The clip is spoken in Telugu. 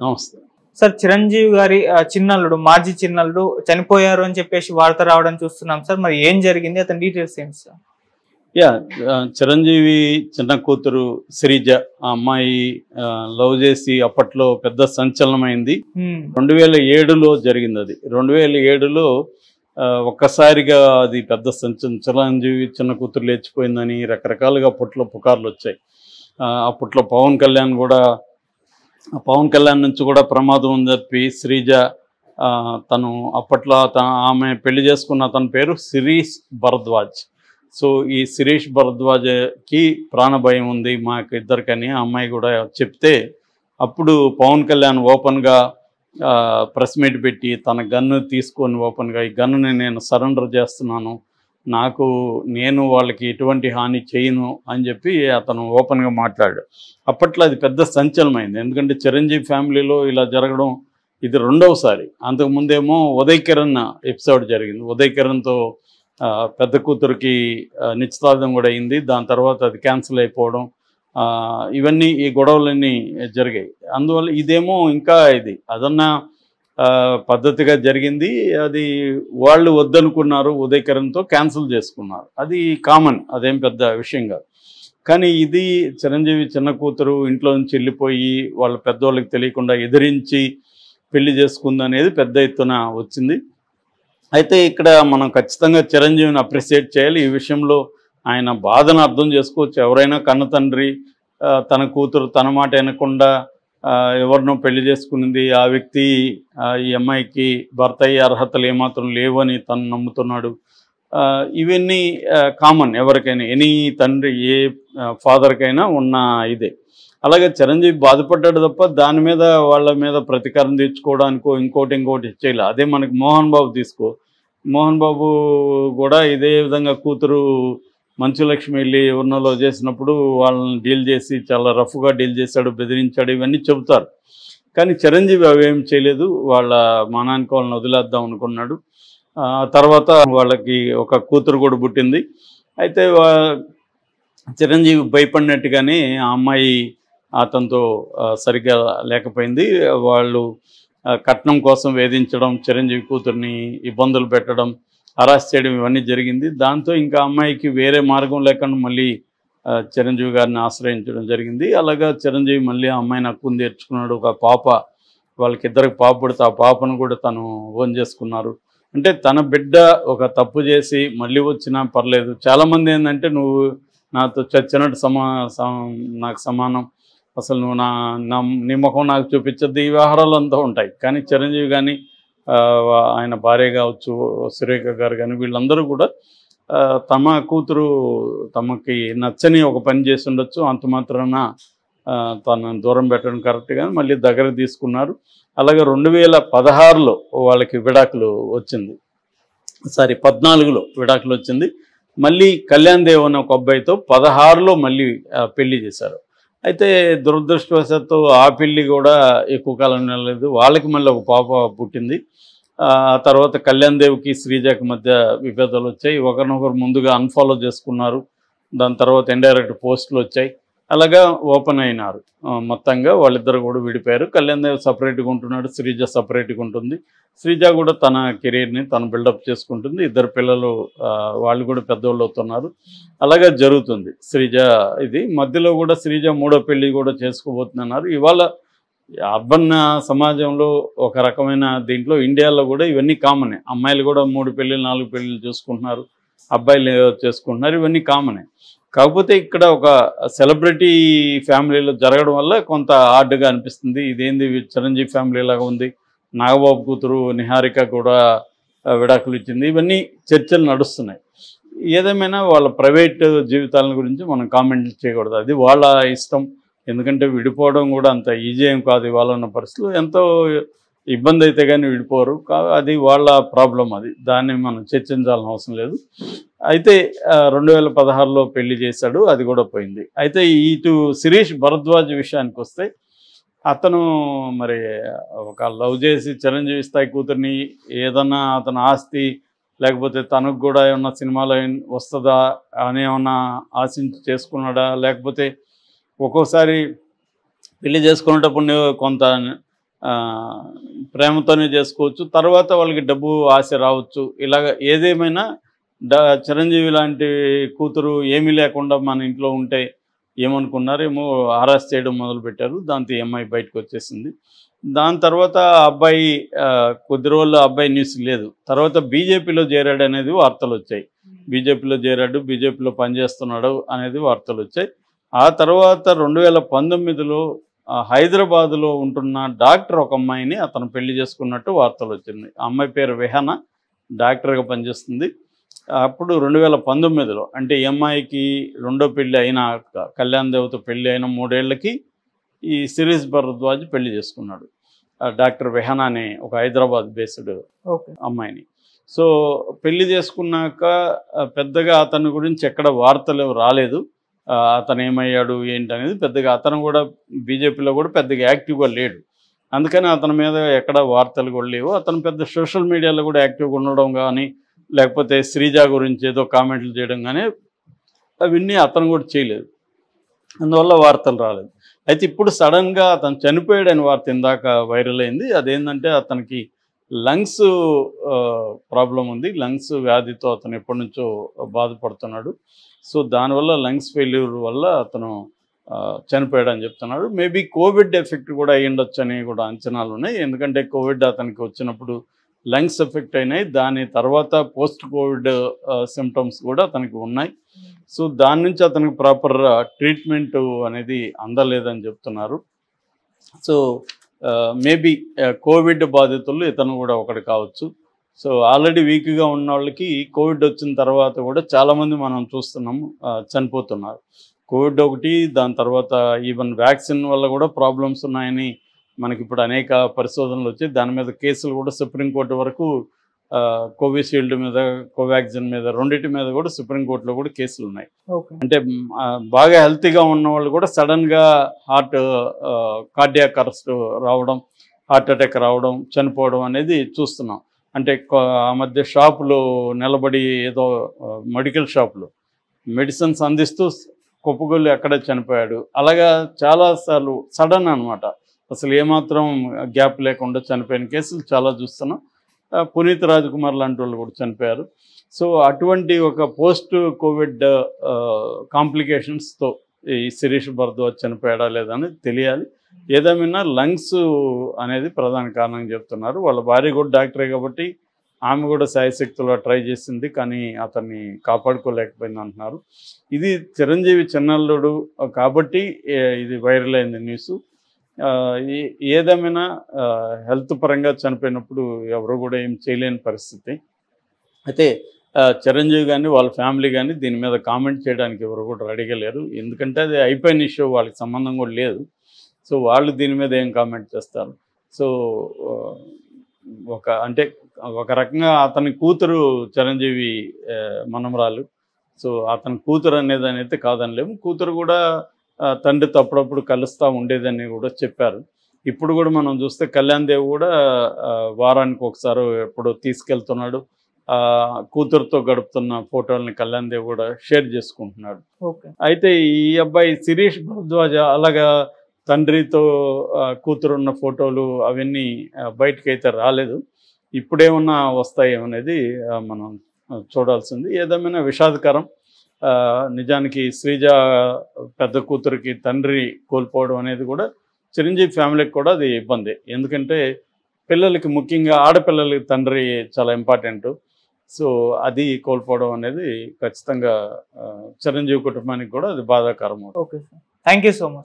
నమస్తే సార్. చిరంజీవి గారి చిన్నల్లుడు, మాజీ చిన్నల్లుడు చనిపోయారు అని చెప్పేసి వార్త రావడం చూస్తున్నాం సార్. మరి ఏం జరిగింది, అతని డీటెయిల్స్ ఏంటి సార్? చిరంజీవి చిన్న కూతురు శ్రీజ, ఆ అమ్మాయి లవ్ చేసి అప్పట్లో పెద్ద సంచలనమైంది. 2007లో జరిగింది. అది 2007లో ఒక్కసారిగా అది పెద్ద చిరంజీవి చిన్న కూతురు లేచిపోయిందని రకరకాలుగా అప్పట్లో పుకార్లు వచ్చాయి. అప్పట్లో పవన్ కళ్యాణ్ నుంచి కూడా ప్రమాదం అని చెప్పి శ్రీజ, తను అప్పట్లో ఆమె పెళ్లి చేసుకున్న అతని పేరు శిరీష్ భరద్వాజ్. సో ఈ శిరీష్ భరద్వాజ్కి ప్రాణభయం ఉంది మాకు ఇద్దరికని ఆ అమ్మాయి కూడా చెప్తే, అప్పుడు పవన్ కళ్యాణ్ ఓపెన్గా ప్రెస్ మీట్ పెట్టి తన గన్ను తీసుకొని ఓపెన్గా, ఈ గన్నుని నేను సరెండర్ చేస్తున్నాను, నేను వాళ్ళకి ఎటువంటి హాని చేయను అని చెప్పి అతను ఓపెన్గా మాట్లాడాడు. అప్పట్లో అది పెద్ద సంచలనమైంది. ఎందుకంటే చిరంజీవి ఫ్యామిలీలో ఇలా జరగడం ఇది రెండవసారి. అంతకుముందేమో ఉదయ్ కిరణ్ ఎపిసోడ్ జరిగింది. ఉదయ్ కిరణ్తో పెద్ద కూతురికి నిశ్చితార్థం కూడా అయింది. దాని తర్వాత అది క్యాన్సిల్ అయిపోవడం, ఇవన్నీ ఈ గొడవలన్నీ జరిగాయి. అందువల్ల ఇదేమో ఇంకా అదన్నా పద్ధతిగా జరిగింది. అది వాళ్ళు వద్దనుకున్నారు, ఉదయ్ కిరణ్తో క్యాన్సిల్ చేసుకున్నారు. అది కామన్, అదేం పెద్ద విషయం కాదు. కానీ ఇది చిరంజీవి చిన్న కూతురు ఇంట్లో నుంచి వెళ్ళిపోయి వాళ్ళ పెద్దవాళ్ళకి తెలియకుండా ఎదిరించి పెళ్లి చేసుకుందనేది పెద్ద ఎత్తున వచ్చింది. అయితే ఇక్కడ మనం ఖచ్చితంగా చిరంజీవిని అప్రిషియేట్ చేయాలి. ఈ విషయంలో ఆయన బాధను అర్థం చేసుకోవచ్చు. ఎవరైనా కన్న తండ్రి తన కూతురు తన మాట వినకుండా ఎవరినో పెళ్లి చేసుకునింది, ఆ వ్యక్తి ఈ అమ్మాయికి భర్త అయ్యే అర్హతలు ఏమాత్రం లేవని తను నమ్ముతున్నాడు. ఇవన్నీ కామన్, ఎవరికైనా, ఎనీ తండ్రి ఏ ఫాదర్కైనా ఉన్న ఇదే. అలాగే చిరంజీవి బాధపడ్డాడు తప్ప దాని మీద వాళ్ళ మీద ప్రతీకారం తీర్చుకోవడానికో ఇంకోటి చేయలే. అదే మనకి మోహన్ బాబు కూడా ఇదే విధంగా కూతురు మంచులక్ష్మి వెళ్ళి ఎవరినో చేసినప్పుడు వాళ్ళని డీల్ చేసి చాలా రఫ్గా డీల్ చేశాడు, బెదిరించాడు, ఇవన్నీ చెబుతారు. కానీ చిరంజీవి అవేం చేయలేదు. వాళ్ళ మానానికి వాళ్ళని వదిలేద్దాం అనుకున్నాడు. తర్వాత వాళ్ళకి ఒక కూతురు కూడా పుట్టింది. అయితే చిరంజీవి భయపడినట్టుగానే ఆ అమ్మాయి అతనితో సరిగ్గా లేకపోయింది. వాళ్ళు కట్నం కోసం వేధించడం, చిరంజీవి కూతుర్ని ఇబ్బందులు పెట్టడం, హరాస్ చేయడం, ఇవన్నీ జరిగింది. దాంతో ఇంకా అమ్మాయికి వేరే మార్గం లేకుండా మళ్ళీ చిరంజీవి గారిని ఆశ్రయించడం జరిగింది. అలాగా చిరంజీవి మళ్ళీ ఆ అమ్మాయిని హక్కును తీర్చుకున్నాడు. ఒక పాప, వాళ్ళకిద్దరికి పాప పుడితే ఆ పాపను కూడా తను ఓన్ చేసుకున్నారు. అంటే తన బిడ్డ ఒక తప్పు చేసి మళ్ళీ వచ్చినా పర్లేదు. చాలామంది ఏంటంటే, నువ్వు నాతో చచ్చినట్టు నాకు సమానం, అసలు నువ్వు నీ ముఖం నాకు చూపించద్దు, ఈ వ్యవహారాలు అంతా ఉంటాయి. కానీ చిరంజీవి కానీ ఆయన భార్య కావచ్చు, సురేఖ గారు కానీ, వీళ్ళందరూ కూడా తమ కూతురు తమకి నచ్చని ఒక పని చేసి ఉండొచ్చు, అంత మాత్రాన తనను దూరం పెట్టడం కరెక్ట్ కానీ మళ్ళీ దగ్గరకు తీసుకున్నారు. అలాగే 2016లో వాళ్ళకి విడాకులు వచ్చింది. 14లో విడాకులు వచ్చింది. మళ్ళీ కళ్యాణ్ దేవ్ అనే ఒక అబ్బాయితో 16లో మళ్ళీ పెళ్లి చేశారు. అయితే దురదృష్టవశాత్తు ఆ పెళ్లి కూడా ఎక్కువ కాలం నిలలేదు. వాళ్ళకి మళ్ళీ ఒక పాప పుట్టింది. తర్వాత కళ్యాణ్ దేవ్కి శ్రీజకి మధ్య విభేదాలు వచ్చాయి. ఒకరినొకరు ముందుగా అన్ఫాలో చేసుకున్నారు. దాని తర్వాత ఇండైరెక్ట్ పోస్టులు వచ్చాయి. అలాగా ఓపెన్ అయినారు. మొత్తంగా వాళ్ళిద్దరు కూడా విడిపోయారు. కళ్యాణ్ దేవ్ సపరేట్గా ఉంటున్నాడు, శ్రీజ సపరేట్గా ఉంటుంది. శ్రీజ కూడా తన కెరీర్ని తను బిల్డప్ చేసుకుంటుంది. ఇద్దరు పిల్లలు వాళ్ళు కూడా పెద్దవాళ్ళు అవుతున్నారు. అలాగే జరుగుతుంది శ్రీజ. ఇది మధ్యలో కూడా శ్రీజ 3వ పెళ్లి కూడా చేసుకోబోతున్నారు. ఇవాళ అర్బన్ సమాజంలో ఒక రకమైన దీంట్లో, ఇండియాలో కూడా ఇవన్నీ కామనే. అమ్మాయిలు కూడా 3 పెళ్ళిళ్ళు 4 పెళ్ళిళ్ళు చూసుకుంటున్నారు, అబ్బాయిలు చేసుకుంటున్నారు, ఇవన్నీ కామనే. కాకపోతే ఇక్కడ ఒక సెలబ్రిటీ ఫ్యామిలీలో జరగడం వల్ల కొంత హార్డ్గా అనిపిస్తుంది. ఇదేంది చిరంజీవి ఫ్యామిలీ లాగా ఉంది, నాగబాబు కూతురు నిహారిక కూడా విడాకులు ఇచ్చింది, ఇవన్నీ చర్చలు నడుస్తున్నాయి. ఏదేమైనా వాళ్ళ ప్రైవేట్ జీవితాల గురించి మనం కామెంట్ చేయకూడదు, అది వాళ్ళ ఇష్టం. ఎందుకంటే విడిపోవడం కూడా అంత ఈజీ ఏం కాదు. ఇవాళ ఉన్న పరిస్థితులు ఎంతో ఇబ్బంది అయితే కానీ విడిపోరు. అది వాళ్ళ ప్రాబ్లం, అది దాన్ని మనం చర్చించాల్సిన అవసరం లేదు. అయితే 2016లో పెళ్లి చేశాడు, అది కూడా పోయింది. అయితే ఇటు శిరీష్ భరద్వాజ్ విషయానికి వస్తే, అతను మరి ఒక లవ్ చేసి చిరంజీవి స్థాయి కూతుర్ని ఏదన్నా అతని ఆస్తి లేకపోతే తనకు కూడా ఏమన్నా సినిమాలో వస్తుందా అని ఏమన్నా ఆశించి చేసుకున్నాడా, లేకపోతే ఒక్కోసారి పెళ్లి చేసుకునేటప్పుడు కొంత ప్రేమతోనే చేసుకోవచ్చు, తర్వాత వాళ్ళకి డబ్బు ఆశ రావచ్చు. ఇలాగ ఏదేమైనా చిరంజీవి లాంటి కూతురు ఏమీ లేకుండా మన ఇంట్లో ఉంటే ఏమనుకున్నారేమో హరాస్ చేయడం మొదలుపెట్టారు. దాంతో ఈ అమ్మాయి బయటకు వచ్చేసింది. దాని తర్వాత అబ్బాయి కొద్ది రోజుల్లో అబ్బాయి న్యూస్ లేదు. తర్వాత బీజేపీలో చేరాడు అనేది వార్తలు వచ్చాయి. బీజేపీలో చేరాడు, బీజేపీలో పనిచేస్తున్నాడు అనేది వార్తలు వచ్చాయి. ఆ తర్వాత 2019లో హైదరాబాదులో ఉంటున్న డాక్టర్ ఒక అమ్మాయిని అతను పెళ్లి చేసుకున్నట్టు వార్తలు వచ్చింది. ఆ అమ్మాయి పేరు విహాన, డాక్టర్గా పనిచేస్తుంది. అప్పుడు 2019లో అంటే ఈ అమ్మాయికి రెండో పెళ్లి అయిన కళ్యాణ్ దేవ్తో పెళ్లి అయిన 3 ఏళ్లకి ఈ శిరీష్ భరద్వాజ్ పెళ్లి చేసుకున్నాడు. డాక్టర్ విహాన అనే ఒక హైదరాబాద్ బేస్డ్ అమ్మాయిని. సో పెళ్లి చేసుకున్నాక పెద్దగా అతని గురించి ఎక్కడ వార్తలు రాలేదు. అతను ఏమయ్యాడు ఏంటి అనేది పెద్దగా, అతను కూడా బీజేపీలో కూడా పెద్దగా యాక్టివ్గా లేడు. అందుకని అతని మీద ఎక్కడ వార్తలు కూడా లేవు. అతను పెద్ద సోషల్ మీడియాలో కూడా యాక్టివ్గా ఉండడం కానీ, లేకపోతే శ్రీజ గురించి ఏదో కామెంట్లు చేయడం కానీ అవన్నీ అతను కూడా చేయలేదు. అందువల్ల వార్తలు రాలేదు. అయితే ఇప్పుడు సడన్గా అతను చనిపోయాడని వార్త ఇందాక వైరల్ అయింది. అదేంటంటే అతనికి లంగ్స్ ప్రాబ్లం ఉంది. లంగ్స్ వ్యాధితో అతను ఎప్పటి నుంచో బాధపడుతున్నాడు. సో దానివల్ల లంగ్స్ ఫెయిల్యూర్ వల్ల అతను చనిపోయాడని చెప్తున్నాడు. మేబీ కోవిడ్ ఎఫెక్ట్ కూడా అయ్యిండొచ్చు అని కూడా అంచనాలు ఉన్నాయి. ఎందుకంటే కోవిడ్ అతనికి వచ్చినప్పుడు లంగ్స్ ఎఫెక్ట్ అయినాయి. దాని తర్వాత పోస్ట్ కోవిడ్ సిమ్టమ్స్ కూడా అతనికి ఉన్నాయి. సో దాని నుంచి అతనికి ప్రాపర్ ట్రీట్మెంట్ అనేది అందలేదని చెప్తున్నారు. సో మేబీ కోవిడ్ బాధితులు ఇతను కూడా ఒకటి కావచ్చు. సో ఆల్రెడీ వీక్గా ఉన్న వాళ్ళకి కోవిడ్ వచ్చిన తర్వాత కూడా చాలామంది మనం చూస్తున్నాము చనిపోతున్నారు. కోవిడ్ ఒకటి, దాని తర్వాత ఈవెన్ వ్యాక్సిన్ వల్ల కూడా ప్రాబ్లమ్స్ ఉన్నాయని మనకి ఇప్పుడు అనేక పరిశోధనలు వచ్చాయి. దాని మీద కేసులు కూడా సుప్రీంకోర్టు వరకు కోవిషీల్డ్ మీద, కోవాక్సిన్ మీద, రెండింటి మీద కూడా సుప్రీంకోర్టులో కూడా కేసులు ఉన్నాయి. అంటే బాగా హెల్తీగా ఉన్న వాళ్ళు కూడా సడన్గా కార్డియాక్ అరెస్ట్ రావడం, హార్ట్ అటాక్ రావడం, చనిపోవడం అనేది చూస్తున్నాం. అంటే ఆ మధ్య షాపులో నిలబడి ఏదో మెడికల్ షాపులో మెడిసిన్స్ అందిస్తూ కుప్పగొల్లి అక్కడే చనిపోయాడు. అలాగా చాలాసార్లు సడన్ అనమాట, అసలు ఏమాత్రం గ్యాప్ లేకుండా చనిపోయిన కేసులు చాలా చూస్తున్నాం. పునీత్ రాజ్కుమార్ లాంటి వాళ్ళు కూడా చనిపోయారు. సో అటువంటి ఒక పోస్ట్ కోవిడ్ కాంప్లికేషన్స్తో ఈ శిరీష్ భరద్వాజ్ చనిపోయాడా లేదా అనేది తెలియాలి. ఏదేమైనా లంగ్స్ అనేది ప్రధాన కారణం చెప్తున్నారు. వాళ్ళ భార్య కూడా డాక్టరే కాబట్టి ఆమె కూడా శాయశక్తులు ట్రై చేసింది, కానీ అతన్ని కాపాడుకోలేకపోయింది అంటున్నారు. ఇది చిరంజీవి చిన్నల్లుడు కాబట్టి ఇది వైరల్ అయింది న్యూస్. ఏదేమైనా హెల్త్ పరంగా చనిపోయినప్పుడు ఎవరు కూడా ఏం చేయలేని పరిస్థితి. అయితే చిరంజీవి కానీ వాళ్ళ ఫ్యామిలీ కానీ దీని మీద కామెంట్ చేయడానికి ఎవరు కూడా రెడీగా లేరు. ఎందుకంటే అది అయిపోయిన ఇష్యూ, వాళ్ళకి సంబంధం కూడా లేదు. సో వాళ్ళు దీని మీద ఏం కామెంట్ చేస్తారు. సో ఒక రకంగా అతని కూతురు చిరంజీవి మనమరాలు. సో అతని కూతురు అనేదాని అయితే కాదనిలేము. కూతురు కూడా తండ్రితో అప్పుడప్పుడు కలుస్తూ ఉండేదని కూడా చెప్పారు. ఇప్పుడు కూడా మనం చూస్తే కళ్యాణ్ దేవ్ కూడా వారానికి ఒకసారి ఎప్పుడో తీసుకెళ్తున్నాడు. కూతురుతో గడుపుతున్న ఫోటోలని కళ్యాణ్ దేవ్ కూడా షేర్ చేసుకుంటున్నాడు. అయితే ఈ అబ్బాయి శిరీష్ భరద్వాజ్ అలాగా తండ్రితో కూతురున్న ఫోటోలు అవన్నీ బయటకైతే రాలేదు. ఇప్పుడేమన్నా వస్తాయేమో అనేది మనం చూడాల్సింది. ఏదేమైనా విషాదకరం. నిజానికి శ్రీజ పెద్ద కూతురికి తండ్రి కోల్పోవడం అనేది కూడా చిరంజీవి ఫ్యామిలీకి కూడా అది ఇబ్బంది. ఎందుకంటే పిల్లలకి, ముఖ్యంగా ఆడపిల్లలకి తండ్రి చాలా ఇంపార్టెంట్. సో అది కోల్పోవడం అనేది ఖచ్చితంగా చిరంజీవి కుటుంబానికి కూడా అది బాధాకరం. Okay sir, thank you so much.